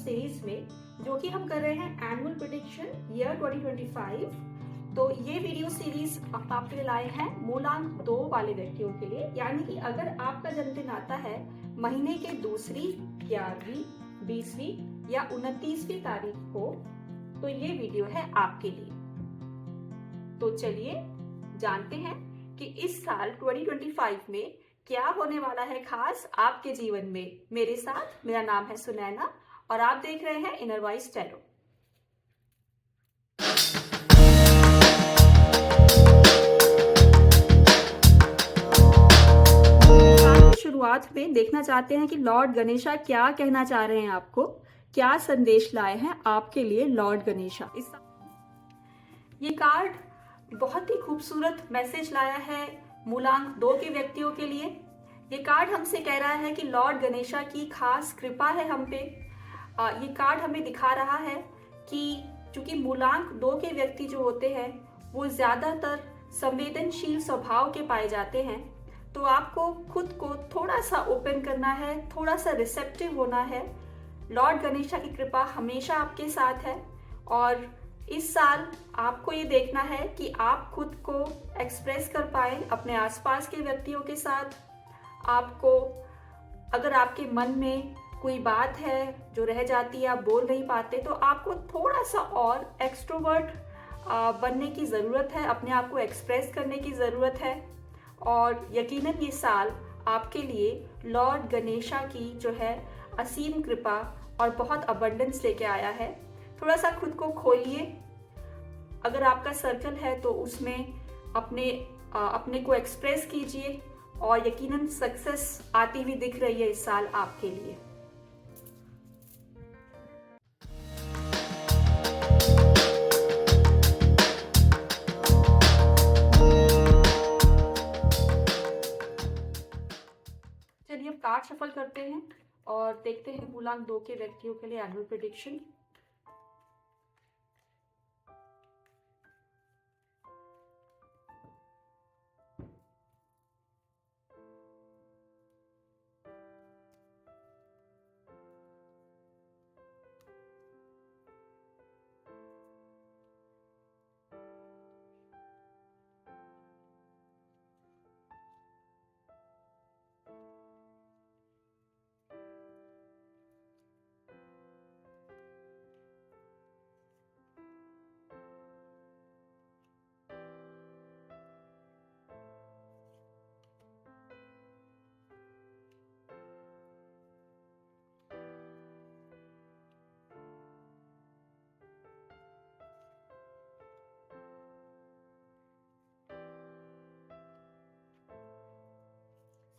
Series में, जो कि हम कर रहे हैं एनुअल प्रेडिक्शन ईयर 2025। तो ये वीडियो सीरीज आपके लिए लाए हैं मूलांक 2 वाले व्यक्तियों के लिए, यानी कि अगर आपका जन्मदिन आता है महीने के दूसरी, 11वीं, 20वीं या 29वीं तारीख को, तो ये वीडियो है आपके लिए। तो चलिए जानते हैं कि इस साल 2025 में क्या होने वाला है खास आपके जीवन में। मेरे साथ, मेरा नाम है सुनैना और आप देख रहे हैं इनर वॉइस टैरो। शुरुआत में देखना चाहते हैं कि लॉर्ड गणेशा क्या कहना चाह रहे हैं आपको, क्या संदेश लाए हैं आपके लिए लॉर्ड गणेशा। ये कार्ड बहुत ही खूबसूरत मैसेज लाया है मूलांक 2 के व्यक्तियों के लिए। ये कार्ड हमसे कह रहा है कि लॉर्ड गणेशा की खास कृपा है हम पे। ये कार्ड हमें दिखा रहा है कि चूंकि मूलांक 2 के व्यक्ति जो होते हैं वो ज्यादातर संवेदनशील स्वभाव के पाए जाते हैं, तो आपको खुद को थोड़ा सा ओपन करना है, थोड़ा सा रिसेप्टिव होना है। लॉर्ड गणेशा की कृपा हमेशा आपके साथ है और इस साल आपको ये देखना है कि आप खुद को एक्सप्रेस कर पाए अपने आसपास के व्यक्तियों के साथ। आपको अगर आपके मन में कोई बात है जो रह जाती है, आप बोल नहीं पाते, तो आपको थोड़ा सा और एक्सट्रोवर्ट बनने की ज़रूरत है, अपने आप को एक्सप्रेस करने की ज़रूरत है। और यकीनन ये साल आपके लिए लॉर्ड गणेशा की जो है असीम कृपा और बहुत अबंडेंस लेके आया है। थोड़ा सा खुद को खोलिए। अगर आपका सर्कल है तो उसमें अपने को एक्सप्रेस कीजिए और यकीनन सक्सेस आती हुई दिख रही है इस साल आपके लिए। चलिए अब कार्ड शफल करते हैं और देखते हैं मूलांक 2 के व्यक्तियों के लिए एनुअल प्रेडिक्शन।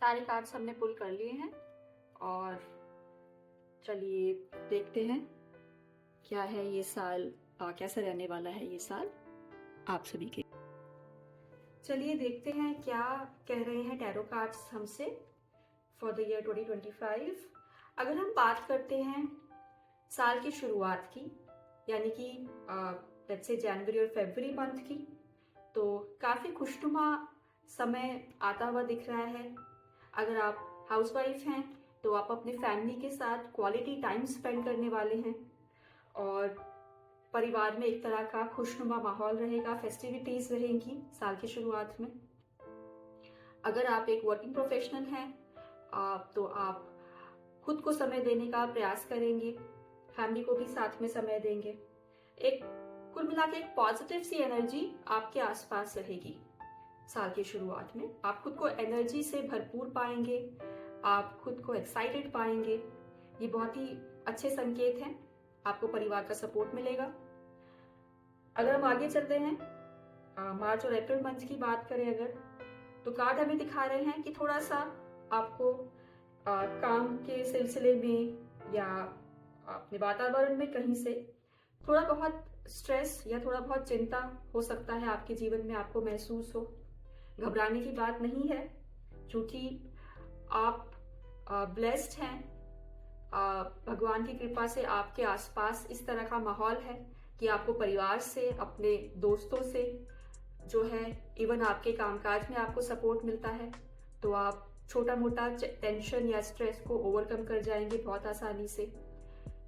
सारे कार्ड्स हमने पुल कर लिए हैं और चलिए देखते हैं क्या है ये साल, कैसा रहने वाला है ये साल आप सभी के। चलिए देखते हैं क्या कह रहे हैं टैरो कार्ड्स हमसे फॉर द ईयर 2025। अगर हम बात करते हैं साल की शुरुआत की, यानी कि लेट्स से जनवरी और फरवरी मंथ की, तो काफ़ी खुशनुमा समय आता हुआ दिख रहा है। अगर आप हाउसवाइफ हैं तो आप अपने फैमिली के साथ क्वालिटी टाइम स्पेंड करने वाले हैं और परिवार में एक तरह का खुशनुमा माहौल रहेगा, फेस्टिविटीज रहेंगी साल की शुरुआत में। अगर आप एक वर्किंग प्रोफेशनल हैं तो आप खुद को समय देने का प्रयास करेंगे, फैमिली को भी साथ में समय देंगे। एक कुल मिला के एक पॉजिटिव सी एनर्जी आपके आसपास रहेगी साल की शुरुआत में। आप खुद को एनर्जी से भरपूर पाएंगे, आप खुद को एक्साइटेड पाएंगे। ये बहुत ही अच्छे संकेत हैं, आपको परिवार का सपोर्ट मिलेगा। अगर हम आगे चलते हैं मार्च और अप्रैल मंथ की बात करें अगर, तो कार्ड हमें दिखा रहे हैं कि थोड़ा सा आपको काम के सिलसिले में या अपने वातावरण में कहीं से थोड़ा बहुत स्ट्रेस या थोड़ा बहुत चिंता हो सकता है आपके जीवन में आपको महसूस हो। घबराने की बात नहीं है, क्योंकि आप ब्लेस्ड हैं। भगवान की कृपा से आपके आसपास इस तरह का माहौल है कि आपको परिवार से, अपने दोस्तों से जो है, इवन आपके कामकाज में आपको सपोर्ट मिलता है, तो आप छोटा मोटा टेंशन या स्ट्रेस को ओवरकम कर जाएंगे बहुत आसानी से।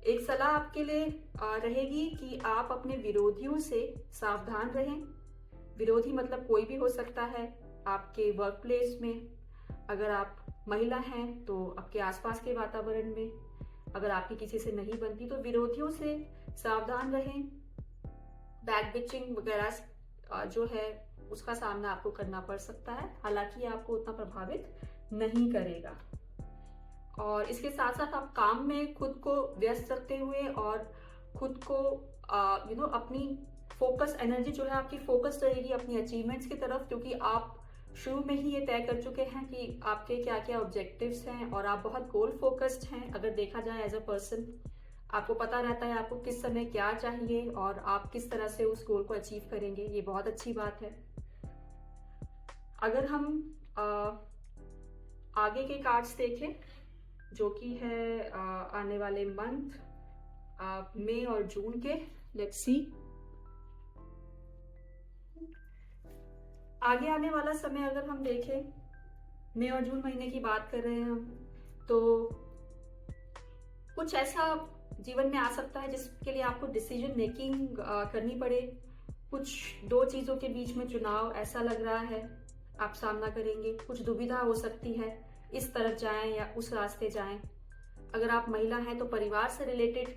एक सलाह आपके लिए रहेगी कि आप अपने विरोधियों से सावधान रहें। विरोधी मतलब कोई भी हो सकता है। आपके वर्क प्लेस में, अगर आप महिला हैं तो आपके आसपास के वातावरण में, अगर आपकी किसी से नहीं बनती तो विरोधियों से सावधान रहें। बैक बिचिंग वगैरह जो है उसका सामना आपको करना पड़ सकता है, हालांकि ये आपको उतना प्रभावित नहीं करेगा। और इसके साथ साथ आप काम में खुद को व्यस्त रखते हुए और खुद को अपनी फोकस एनर्जी जो है आपकी फोकस रहेगी अपनी अचीवमेंट्स की तरफ, क्योंकि आप शुरू में ही ये तय कर चुके हैं कि आपके क्या क्या ऑब्जेक्टिव्स हैं और आप बहुत गोल फोकस्ड हैं। अगर देखा जाए एज अ पर्सन, आपको पता रहता है आपको किस समय क्या चाहिए और आप किस तरह से उस गोल को अचीव करेंगे। ये बहुत अच्छी बात है। अगर हम आगे के कार्ड्स देखें जो कि है आने वाले मंथ मई और जून के, लेट्स सी। आगे आने वाला समय अगर हम देखें, मई और जून महीने की बात कर रहे हैं हम, तो कुछ ऐसा जीवन में आ सकता है जिसके लिए आपको डिसीजन मेकिंग करनी पड़े। कुछ दो चीजों के बीच में चुनाव ऐसा लग रहा है आप सामना करेंगे। कुछ दुविधा हो सकती है, इस तरफ जाएं या उस रास्ते जाएं। अगर आप महिला हैं तो परिवार से रिलेटेड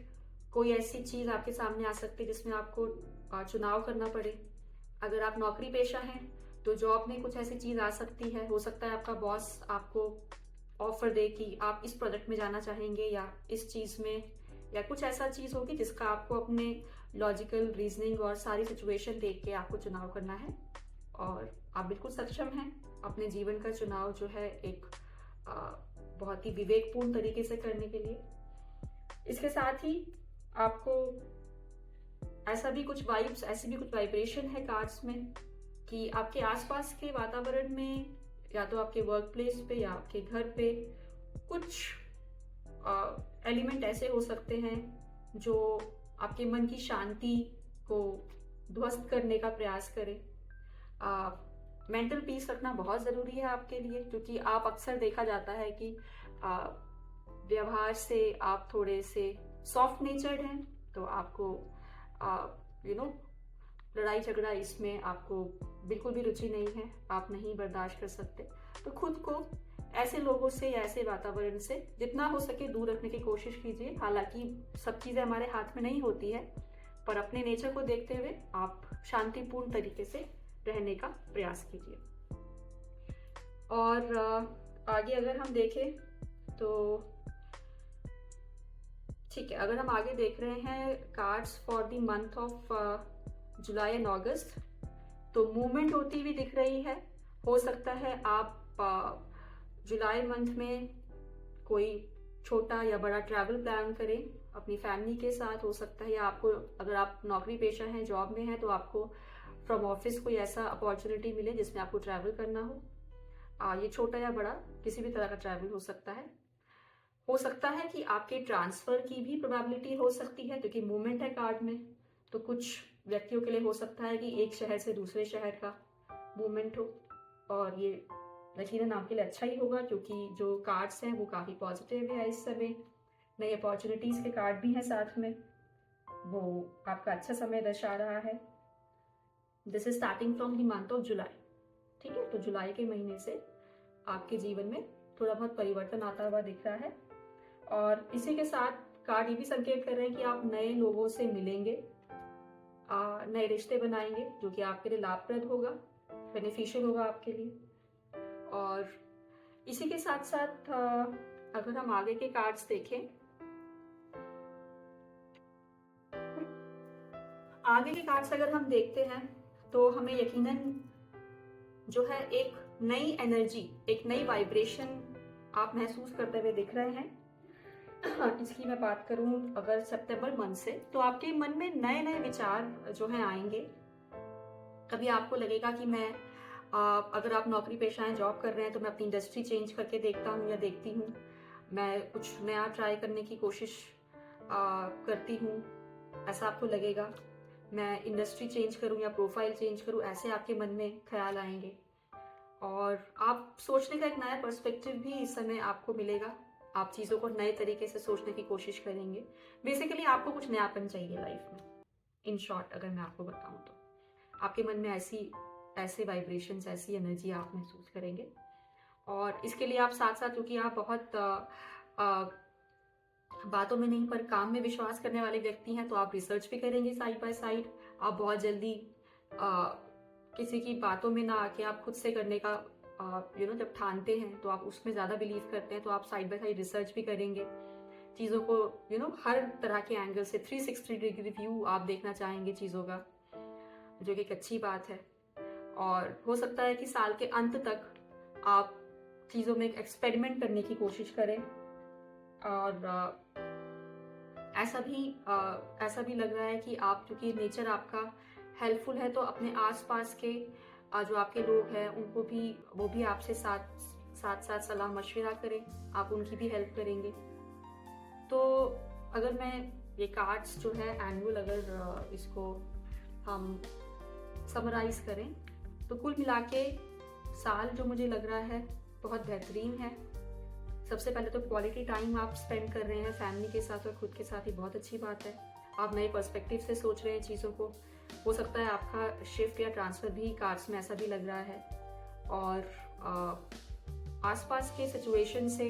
कोई ऐसी चीज आपके सामने आ सकती है जिसमें आपको चुनाव करना पड़े। अगर आप नौकरी पेशा हैं तो जॉब में कुछ ऐसी चीज आ सकती है। हो सकता है आपका बॉस आपको ऑफर दे कि आप इस प्रोजेक्ट में जाना चाहेंगे या इस चीज में, या कुछ ऐसा चीज होगी जिसका आपको अपने लॉजिकल रीजनिंग और सारी सिचुएशन देख के आपको चुनाव करना है। और आप बिल्कुल सक्षम हैं अपने जीवन का चुनाव जो है एक बहुत ही विवेकपूर्ण तरीके से करने के लिए। इसके साथ ही आपको ऐसी भी कुछ वाइब्रेशन है कार्ड्स में कि आपके आसपास के वातावरण में, या तो आपके वर्क प्लेस पे या आपके घर पे, कुछ एलिमेंट ऐसे हो सकते हैं जो आपके मन की शांति को ध्वस्त करने का प्रयास करें। मेंटल पीस रखना बहुत ज़रूरी है आपके लिए, क्योंकि आप अक्सर देखा जाता है कि व्यवहार से आप थोड़े से सॉफ्ट नेचर्ड हैं, तो आपको लड़ाई झगड़ा इसमें आपको बिल्कुल भी रुचि नहीं है, आप नहीं बर्दाश्त कर सकते। तो खुद को ऐसे लोगों से या ऐसे वातावरण से जितना हो सके दूर रखने की कोशिश कीजिए। हालांकि सब चीज़ें हमारे हाथ में नहीं होती है, पर अपने नेचर को देखते हुए आप शांतिपूर्ण तरीके से रहने का प्रयास कीजिए। और आगे अगर हम देखें तो ठीक है, अगर हम आगे देख रहे हैं cards for the month of July and August, तो मूवमेंट होती हुई दिख रही है। हो सकता है आप जुलाई मंथ में कोई छोटा या बड़ा ट्रैवल प्लान करें अपनी फैमिली के साथ। हो सकता है, या आपको, अगर आप नौकरी पेशा हैं, जॉब में हैं, तो आपको फ्रॉम ऑफिस कोई ऐसा अपॉर्चुनिटी मिले जिसमें आपको ट्रैवल करना हो। ये छोटा या बड़ा किसी भी तरह का ट्रैवल हो सकता है। हो सकता है कि आपके ट्रांसफर की भी प्रोबेबिलिटी हो सकती है, क्योंकि मूवमेंट है कार्ड में। तो कुछ व्यक्तियों के लिए हो सकता है कि एक शहर से दूसरे शहर का मूवमेंट हो, और ये यकीनन आपके लिए अच्छा ही होगा, क्योंकि जो कार्ड्स हैं वो काफ़ी पॉजिटिव है इस समय। नई अपॉर्चुनिटीज़ के कार्ड भी हैं साथ में, वो आपका अच्छा समय दर्शा रहा है। This is starting from the month of जुलाई। ठीक है, तो जुलाई के महीने से आपके जीवन में थोड़ा बहुत परिवर्तन आता हुआ दिख रहा है। और इसी के साथ कार्ड ये भी संकेत कर रहे हैं कि आप नए लोगों से मिलेंगे, नए रिश्ते बनाएंगे, जो कि आपके लिए लाभप्रद होगा, बेनिफिशियल होगा आपके लिए। और इसी के साथ साथ अगर हम आगे के कार्ड्स देखें, आगे के कार्ड्स अगर हम देखते हैं तो हमें यकीनन जो है एक नई एनर्जी, एक नई वाइब्रेशन आप महसूस करते हुए दिख रहे हैं। इसकी मैं बात करूं अगर सितंबर मंथ से, तो आपके मन में नए नए विचार जो है आएंगे। कभी आपको लगेगा कि मैं अगर आप नौकरी पेशा हैं, जॉब कर रहे हैं, तो मैं अपनी इंडस्ट्री चेंज करके देखता हूँ या देखती हूँ, मैं कुछ नया ट्राई करने की कोशिश करती हूँ, ऐसा आपको लगेगा। मैं इंडस्ट्री चेंज करूँ या प्रोफाइल चेंज करूँ, ऐसे आपके मन में ख्याल आएंगे। और आप सोचने का एक नया पर्सपेक्टिव भी इस समय आपको मिलेगा। आप चीज़ों को नए तरीके से सोचने की कोशिश करेंगे। बेसिकली आपको कुछ नयापन चाहिए लाइफ में। इन शॉर्ट अगर मैं आपको बताऊं तो आपके मन में ऐसे वाइब्रेशंस, ऐसी एनर्जी आप महसूस करेंगे। और इसके लिए आप साथ साथ, क्योंकि आप बहुत बातों में नहीं पर काम में विश्वास करने वाले व्यक्ति हैं, तो आप रिसर्च भी करेंगे साइड बाय साइड। आप बहुत जल्दी किसी की बातों में ना आके आप खुद से करने का जब ठानते हैं तो आप उसमें ज़्यादा बिलीव करते हैं, तो आप साइड बाय साइड रिसर्च भी करेंगे चीज़ों को, हर तरह के एंगल से 360 डिग्री व्यू आप देखना चाहेंगे चीज़ों का, जो कि एक अच्छी बात है। और हो सकता है कि साल के अंत तक आप चीज़ों में एक एक्सपेरिमेंट करने की कोशिश करें। और ऐसा भी लग रहा है कि आप, क्योंकि नेचर आपका हेल्पफुल है, तो अपने आसपास के जो आपके लोग हैं उनको भी, वो भी आपसे साथ सलाह मशवरा करें, आप उनकी भी हेल्प करेंगे। तो अगर मैं ये कार्ड्स जो है एनुअल, अगर इसको हम समराइज करें तो कुल मिला के साल जो मुझे लग रहा है बहुत बेहतरीन है। सबसे पहले तो क्वालिटी टाइम आप स्पेंड कर रहे हैं फैमिली के साथ और खुद के साथ, ही बहुत अच्छी बात है। आप नए पर्सपेक्टिव से सोच रहे हैं चीज़ों को। हो सकता है आपका शिफ्ट या ट्रांसफ़र भी कार्ड्स में ऐसा भी लग रहा है। और आसपास के सिचुएशन से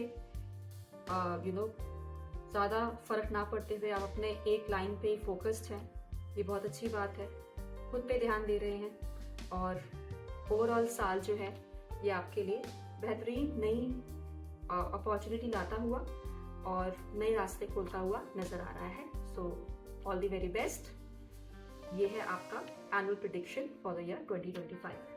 ज़्यादा फर्क ना पड़ते हुए आप अपने एक लाइन पे फोकस्ड हैं, ये बहुत अच्छी बात है। खुद पे ध्यान दे रहे हैं और ओवरऑल साल जो है ये आपके लिए बेहतरीन नई अपॉर्चुनिटी लाता हुआ और नए रास्ते खोलता हुआ नजर आ रहा है। So all the very best. ये है आपका annual prediction for the year 2025।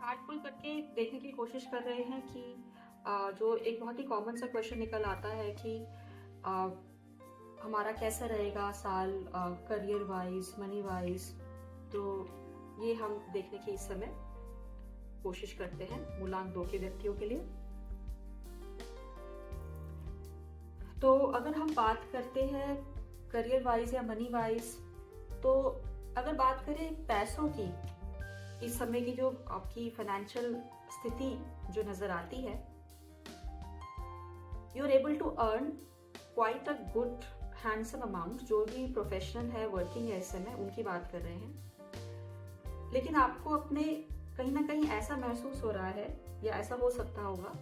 Card pull करके देखने की कोशिश कर रहे हैं कि जो एक बहुत ही कॉमन सा क्वेश्चन निकल आता है कि हमारा कैसा रहेगा साल करियर वाइज, मनी वाइज। तो ये हम देखने की इस समय कोशिश करते हैं मूलांक 2 के व्यक्तियों के लिए। तो अगर हम बात करते हैं करियर वाइज या मनी वाइज, तो अगर बात करें पैसों की, इस समय की जो आपकी फाइनेंशियल स्थिति जो नजर आती है, you are able to earn quite a good handsome amount. जो भी प्रोफेशनल है, वर्किंग है इस समय, उनकी बात कर रहे हैं। लेकिन आपको अपने कहीं ना कहीं ऐसा महसूस हो रहा है या ऐसा हो सकता होगा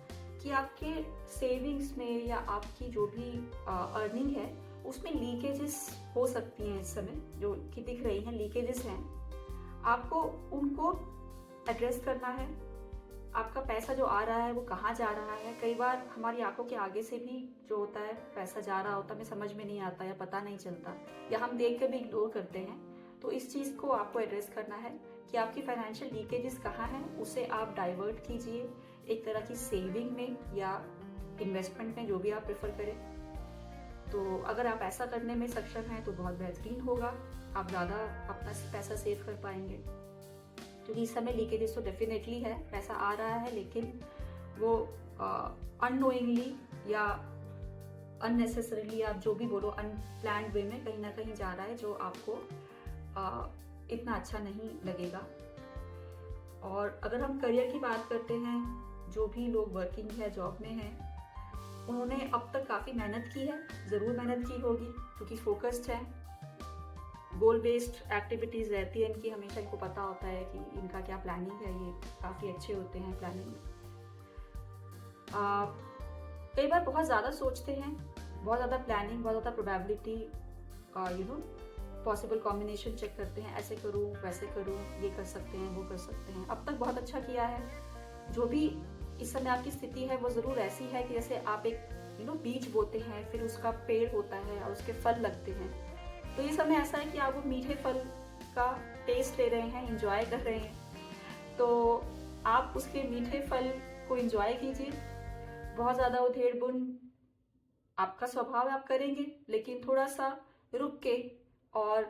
कि आपके सेविंग्स में या आपकी जो भी अर्निंग है उसमें लीकेजेस हो सकती हैं इस समय, जो कि दिख रही हैं, लीकेजेस हैं। आपको उनको एड्रेस करना है। आपका पैसा जो आ रहा है वो कहाँ जा रहा है। कई बार हमारी आंखों के आगे से भी जो होता है पैसा जा रहा होता है, हमें समझ में नहीं आता या पता नहीं चलता, या हम देख कर भी इग्नोर करते हैं। तो इस चीज़ को आपको एड्रेस करना है कि आपकी फाइनेंशियल लीकेजेस कहाँ हैं, उसे आप डाइवर्ट कीजिए एक तरह की सेविंग में या इन्वेस्टमेंट में, जो भी आप प्रेफर करें। तो अगर आप ऐसा करने में सक्षम हैं तो बहुत बेहतरीन होगा, आप ज़्यादा अपना पैसा सेव कर पाएंगे। क्योंकि इस समय लीकेजेस तो डेफिनेटली है, पैसा आ रहा है लेकिन वो अननोइंगली या अननेसेसरीली, आप जो भी बोलो, अनप्लान्ड वे में कहीं ना कहीं जा रहा है, जो आपको इतना अच्छा नहीं लगेगा। और अगर हम करियर की बात करते हैं, जो भी लोग वर्किंग है, जॉब में हैं, उन्होंने अब तक काफ़ी मेहनत की है, ज़रूर मेहनत की होगी, क्योंकि फोकस्ड है, गोल बेस्ड एक्टिविटीज़ रहती है इनकी, हमेशा इनको पता होता है कि इनका क्या प्लानिंग है, ये काफ़ी अच्छे होते हैं प्लानिंग में। कई बार बहुत ज़्यादा सोचते हैं, बहुत ज़्यादा प्लानिंग, बहुत ज़्यादा प्रोबेबिलिटी, पॉसिबल कॉम्बिनेशन चेक करते हैं, ऐसे करूँ वैसे करूँ, ये कर सकते हैं वो कर सकते हैं। अब तक बहुत अच्छा किया है। जो भी इस समय आपकी स्थिति है वो ज़रूर ऐसी है कि जैसे आप एक बीज बोते हैं, फिर उसका पेड़ होता है और उसके फल लगते हैं। तो ये समय ऐसा है कि आप वो मीठे फल का टेस्ट ले रहे हैं, इंजॉय कर रहे हैं। तो आप उसके मीठे फल को इंजॉय कीजिए। बहुत ज़्यादा उधेड़ बुन आपका स्वभाव आप करेंगे, लेकिन थोड़ा सा रुक के और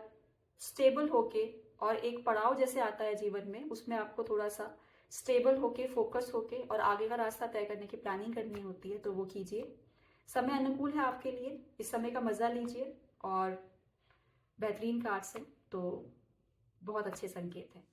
स्टेबल होके और एक पड़ाव जैसे आता है जीवन में, उसमें आपको थोड़ा सा स्टेबल होके, फोकस होके और आगे का रास्ता तय करने की प्लानिंग करनी होती है, तो वो कीजिए। समय अनुकूल है आपके लिए, इस समय का मजा लीजिए और बेहतरीन कार्ड्स हैं, तो बहुत अच्छे संकेत हैं।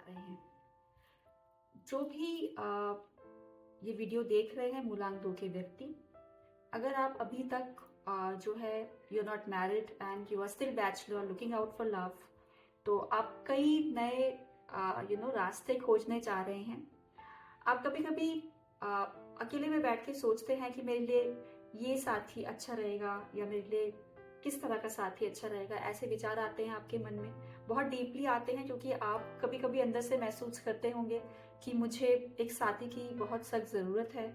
रहे हैं जो भी ये वीडियो देख रहे हैं मूलांक 2 के व्यक्ति, अगर आप अभी तक जो है you are not married and you are still bachelor looking out for love, तो आप कई नए रास्ते खोजने चाह रहे हैं। आप कभी कभी अकेले में बैठ के सोचते हैं कि मेरे लिए ये साथी अच्छा रहेगा या मेरे लिए किस तरह का साथी अच्छा रहेगा, ऐसे विचार आते हैं आपके मन में, बहुत डीपली आते हैं, क्योंकि आप कभी कभी अंदर से महसूस करते होंगे कि मुझे एक साथी की बहुत सख्त ज़रूरत है।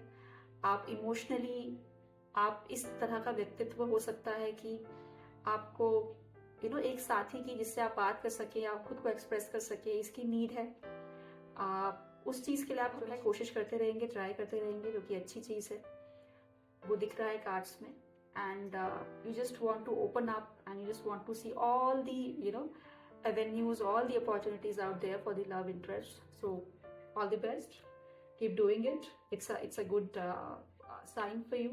आप इमोशनली, आप इस तरह का व्यक्तित्व हो सकता है कि आपको एक साथी की जिससे आप बात कर सके, आप खुद को एक्सप्रेस कर सके, इसकी नीड है। उस चीज़ के लिए आप जो है कोशिश करते रहेंगे, ट्राई करते रहेंगे, जो कि अच्छी चीज़ है, वो दिख रहा है कार्ड्स में। And you just want to open up and you just want to see all the avenues, all the opportunities out there for the love interest. So all the best, keep doing it. It's a good sign for you.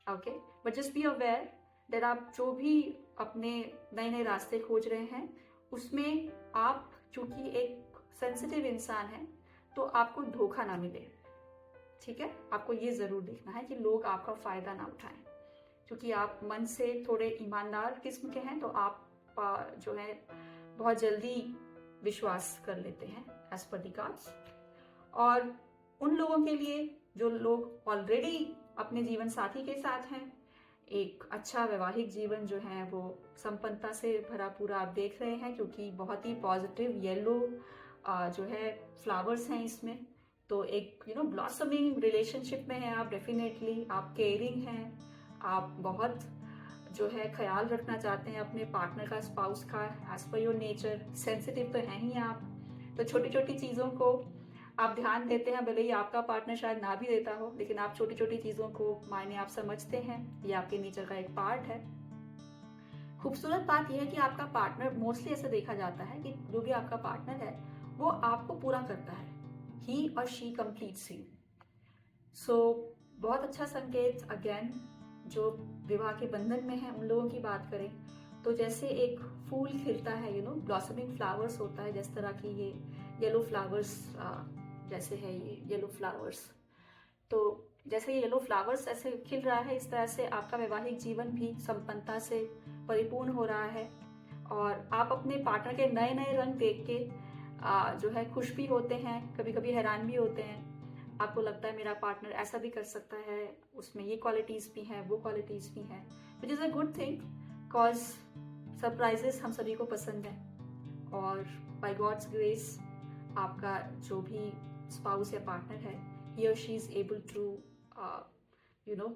Okay, but just be aware that आप जो भी अपने नए नए रास्ते खोज रहे हैं, उसमें आप चूंकि एक सेंसिटिव इंसान हैं, तो आपको धोखा ना मिले। ठीक है, आपको ये जरूर देखना है कि लोग आपका फायदा ना उठाएं, क्योंकि आप मन से थोड़े ईमानदार किस्म के हैं, तो आप जो है बहुत जल्दी विश्वास कर लेते हैं एज पर दी कार्ड्स। और उन लोगों के लिए जो लोग ऑलरेडी अपने जीवन साथी के साथ हैं, एक अच्छा वैवाहिक जीवन जो है वो संपन्नता से भरा पूरा आप देख रहे हैं, क्योंकि बहुत ही पॉजिटिव येलो जो है फ्लावर्स हैं इसमें। तो एक ब्लॉसमिंग रिलेशनशिप में है आप, डेफिनेटली आप केयरिंग हैं, आप बहुत जो है ख्याल रखना चाहते हैं अपने पार्टनर का, स्पाउस का, as per your nature. Sensitive तो हैं ही आप, तो छोटी छोटी चीज़ों को आप ध्यान देते हैं, भले ही आपका पार्टनर शायद ना भी देता हो, लेकिन आप छोटी छोटी चीज़ों को मायने आप समझते हैं, ये आपके नेचर का एक पार्ट है। खूबसूरत बात यह है कि आपका पार्टनर, मोस्टली ऐसा देखा जाता है कि जो भी आपका पार्टनर है वो आपको पूरा करता है, ही और शी कंप्लीट्स यू। सो बहुत अच्छा संकेत। अगेन, जो विवाह के बंधन में है उन लोगों की बात करें तो जैसे एक फूल खिलता है, ब्लॉसमिंग फ्लावर्स होता है, जिस तरह की ये येलो फ्लावर्स जैसे है, ये येलो फ्लावर्स, तो जैसे ये येलो फ्लावर्स ऐसे खिल रहा है, इस तरह से आपका वैवाहिक जीवन भी संपन्नता से परिपूर्ण हो रहा है। और आप अपने पार्टनर के नए नए रंग देख के जो है खुश भी होते हैं, कभी कभी हैरान भी होते हैं। आपको लगता है मेरा पार्टनर ऐसा भी कर सकता है, उसमें ये क्वालिटीज भी हैं, वो क्वालिटीज भी हैं, which is a good thing, cause surprises हम सभी को पसंद है। और बाय गॉड्स ग्रेस आपका जो भी स्पाउस या पार्टनर है, he or she is able to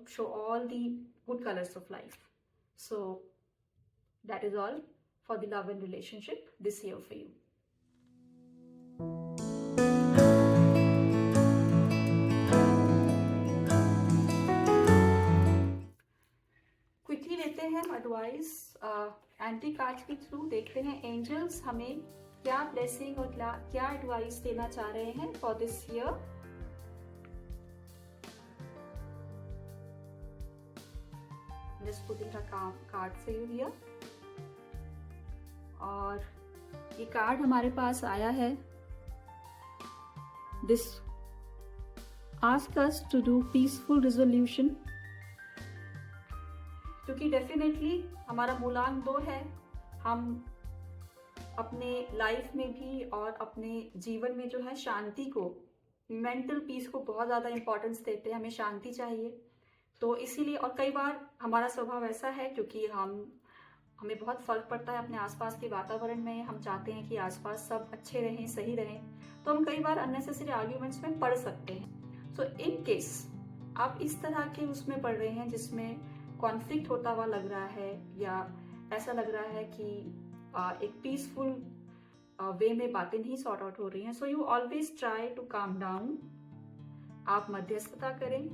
show all the good colors of life. So that is all for the love and relationship this year for you. Quickly लेते हैं advice anti cards के through, देखते हैं angels हमें क्या blessing और क्या advice देना चाह रहे हैं for this year. Just putting a card for you here. और ये कार्ड हमारे पास आया है, This ask us to do peaceful resolution, क्योंकि डेफिनेटली हमारा मूलांक 2 है। हम अपने लाइफ में भी और अपने जीवन में जो है शांति को, मेंटल पीस को बहुत ज़्यादा इंपॉर्टेंस देते हैं, हमें शांति चाहिए। तो इसीलिए, और कई बार हमारा स्वभाव ऐसा है, क्योंकि हमें बहुत फर्क पड़ता है अपने आसपास के वातावरण में, हम चाहते हैं कि आसपास सब अच्छे रहें, सही रहें, तो हम कई बार अननेसेसरी आर्ग्यूमेंट्स में पड़ सकते हैं। सो इन केस आप इस तरह के उसमें पढ़ रहे हैं जिसमें कॉन्फ्लिक्ट होता हुआ लग रहा है, या ऐसा लग रहा है कि एक पीसफुल वे में बातें नहीं सॉर्ट आउट हो रही हैं, so you always try to calm down. आप मध्यस्थता करें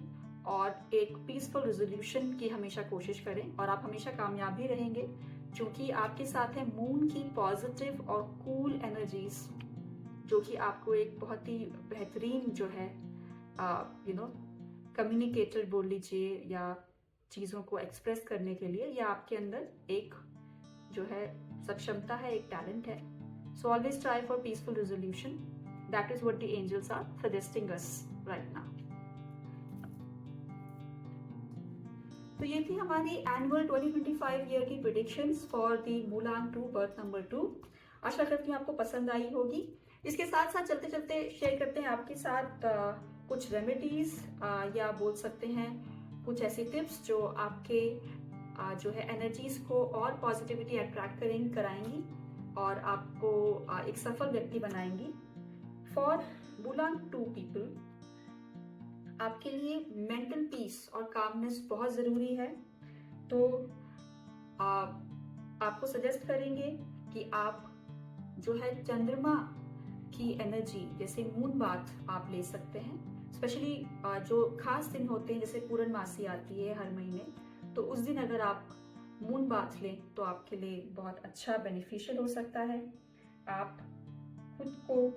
और एक पीसफुल रेजोल्यूशन की हमेशा कोशिश करें, और आप हमेशा कामयाब भी रहेंगे, क्योंकि आपके साथ है मून की पॉजिटिव और कूल एनर्जीज, जो कि आपको एक बहुत ही बेहतरीन जो है कम्युनिकेटर बोल लीजिए, या चीज़ों को एक्सप्रेस करने के लिए, या आपके अंदर एक जो है सक्षमता है, एक टैलेंट है। So always try for peaceful resolution. That is what the angels are suggesting us right now. तो ये थी हमारी एनुअल 2025 ईयर की प्रेडिक्शंस फॉर द मूलांक 2 बर्थ नंबर 2। आशा करती हूँ आपको पसंद आई होगी। इसके साथ साथ चलते चलते शेयर करते हैं आपके साथ कुछ रेमेडीज, या बोल सकते हैं कुछ ऐसी टिप्स जो आपके जो है एनर्जीज को और पॉजिटिविटी अट्रैक्ट कराएंगी और आपको एक सफल व्यक्ति बनाएंगी। फॉर मूलांक 2 पीपल, आपके लिए मेंटल पीस और कामनेस बहुत जरूरी है। तो आपको सजेस्ट करेंगे कि आप जो है चंद्रमा की एनर्जी, जैसे मून बाथ आप ले सकते हैं। स्पेशली जो खास दिन होते हैं, जैसे पूर्णमासी आती है हर महीने, तो उस दिन अगर आप मून बाथ लें तो आपके लिए बहुत अच्छा बेनिफिशियल हो सकता है। आप खुद को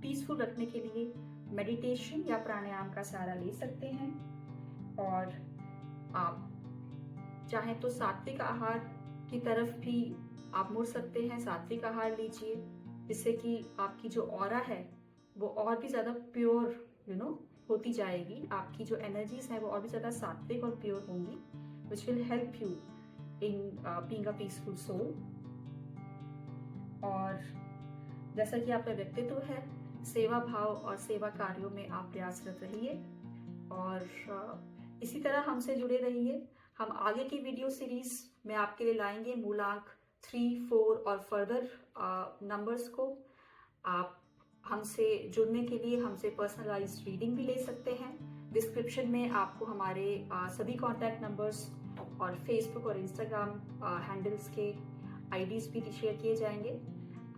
पीसफुल रखने के लिए मेडिटेशन या प्राणायाम का सहारा ले सकते हैं, और आप चाहें तो सात्विक आहार की तरफ भी आप मुड़ सकते हैं। सात्विक आहार लीजिए, जिससे कि आपकी जो ऑरा है वो और भी ज़्यादा प्योर होती जाएगी। आपकी जो एनर्जीज है वो और भी ज़्यादा सात्विक और प्योर होंगी, which will help you in being a peaceful soul. और जैसा कि आपका व्यक्तित्व है, सेवा भाव और सेवा कार्यों में आप प्रयासरत रहिए, और इसी तरह हमसे जुड़े रहिए। हम आगे की वीडियो सीरीज में आपके लिए लाएंगे मूलांक 3, 4 और फर्दर नंबर्स को। आप हमसे जुड़ने के लिए हमसे पर्सनलाइज्ड रीडिंग भी ले सकते हैं। डिस्क्रिप्शन में आपको हमारे सभी कॉन्टैक्ट नंबर्स और फेसबुक और इंस्टाग्राम हैंडल्स के आईडीज भी शेयर किए जाएंगे।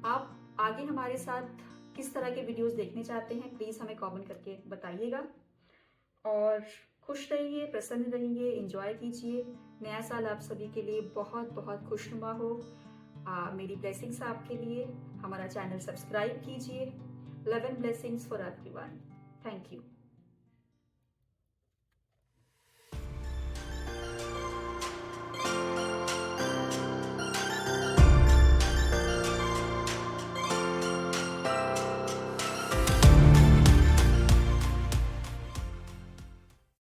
आप आगे हमारे साथ किस तरह के वीडियोस देखने चाहते हैं, प्लीज़ हमें कमेंट करके बताइएगा। और खुश रहिए, प्रसन्न रहिए, एंजॉय कीजिए। नया साल आप सभी के लिए बहुत बहुत खुशनुमा हो। मेरी ब्लेसिंग्स आपके लिए। हमारा चैनल सब्सक्राइब कीजिए। Love and blessings for everyone. Thank you.